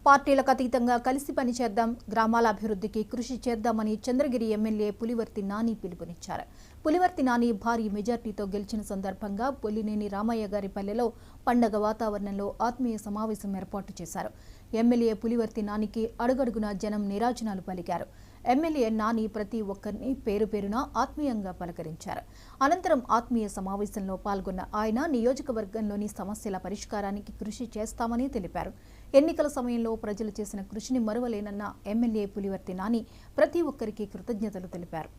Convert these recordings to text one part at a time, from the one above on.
పార్టీలకు అతీతంగా కలిసి పనిచేద్దాం, గ్రామాల అభివృద్ధికి కృషి చేద్దామని చంద్రగిరి ఎమ్మెల్యే పులివర్తి నాని పిలుపునిచ్చారు. పులివర్తి నాని భారీ మెజార్టీతో గెలిచిన సందర్భంగా పొల్లినేని రామయ్య గారి పల్లెలో పండగ వాతావరణంలో ఆత్మీయ సమావేశం ఏర్పాటు చేశారు. ఎమ్మెల్యే పులివర్తి నానికి అడుగడుగునా జనం నీరాజనాలు పలికారు. ఎమ్మెల్యే నాని ప్రతి ఒక్కరిని పేరు పేరున ఆత్మీయంగా పలకరించారు. అనంతరం ఆత్మీయ సమావేశంలో పాల్గొన్న ఆయన నియోజకవర్గంలోని సమస్యల పరిష్కారానికి కృషి చేస్తామని తెలిపారు. ఎన్నికల సమయంలో ప్రజలు చేసిన కృషిని మరువలేనన్న ఎమ్మెల్యే పులివర్తి నాని ప్రతి ఒక్కరికి కృతజ్ఞతలు తెలిపారు.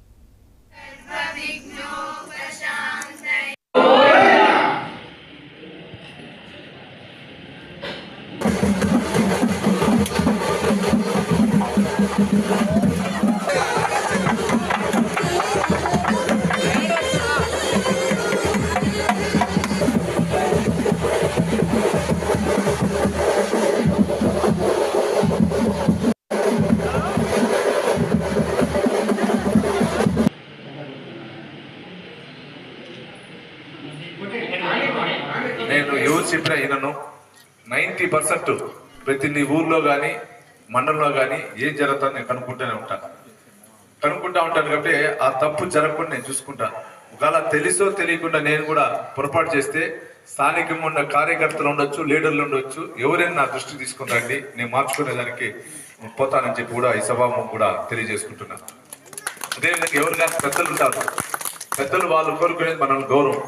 నేను ఎవరు చెప్పినా ఈయనను 90% ప్రతి ఊర్లో కానీ మండలంలో కానీ ఏం జరుగుతుందో నేను కనుక్కుంటూనే ఉంటాను కాబట్టి ఆ తప్పు జరగకుండా నేను చూసుకుంటాను. ఒకవేళ తెలుసో తెలియకుండా నేను కూడా పొరపాటు చేస్తే స్థానికంగా ఉన్న కార్యకర్తలు ఉండొచ్చు, లీడర్లు ఉండొచ్చు, ఎవరైనా నా దృష్టికి తీసుకుంటారండి, నేను మార్చుకునేదానికి పోతానని చెప్పి కూడా ఈ సభాము కూడా తెలియజేసుకుంటున్నాను. అదేవిధంగా ఎవరు కానీ పెద్దలు ఉంటారు, పెద్దలు వాళ్ళు కోరుకునేది మనం గౌరవం.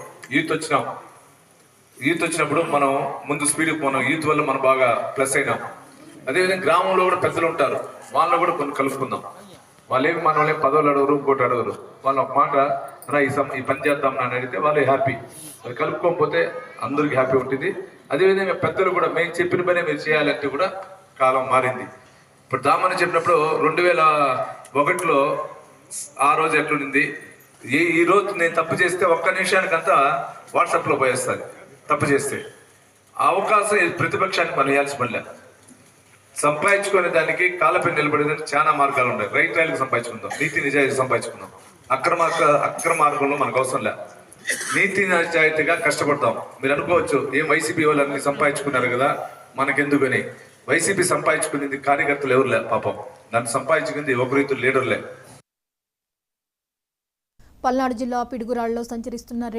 యూత్ వచ్చినప్పుడు మనం ముందు స్పీడ్కి మనం యూత్ వల్ల మనం బాగా ప్లస్ అయినాం. అదేవిధంగా గ్రామంలో కూడా పెద్దలు ఉంటారు, వాళ్ళని కూడా కొన్ని కలుపుకుందాం. వాళ్ళేమి మనల్ని పదవులు అడగరు, ఇంకోటి అడగరు. వాళ్ళు ఒక మాట ఈ పని చేద్దాం అని అడిగితే వాళ్ళు హ్యాపీ. అది కలుపుకోకపోతే అందరికి హ్యాపీ ఉంటుంది. అదేవిధంగా పెద్దలు కూడా మేము చెప్పిన పని మీరు చేయాలంటే కూడా కాలం మారింది. ఇప్పుడు దామని చెప్పినప్పుడు 2001లో ఆ రోజు ఎట్లుండింది, ఈ రోజు నేను తప్పు చేస్తే ఒక్క నిమిషానికంతా వాట్సాప్లో పోయేస్తుంది. తప్పు చేస్తే ఆ అవకాశం ప్రతిపక్షానికి మనం ఇవ్వాల్సి పడలే. సంపాదించుకునే దానికి కాళ్ళపై నిలబడేదానికి చాలా మార్గాలు ఉన్నాయి. రైట్ రైలుకి సంపాదించుకుందాం, నీతి నిజాయితీ సంపాదించుకుందాం. అక్రమ మార్గంలో మనకు అవసరం లే. నీతి నిజాయితీగా కష్టపడతాం. మీరు అనుకోవచ్చు, ఏం వైసీపీ వాళ్ళు అన్ని సంపాదించుకున్నారు కదా మనకెందుకని. వైసీపీ సంపాదించుకునేది కార్యకర్తలు ఎవరులే, పాపం దాన్ని సంపాదించుకుంది ఒకరిద్దరు లీడర్లే. పల్నాడు జిల్లా పిడుగురాళ్లలో సంచరిస్తున్న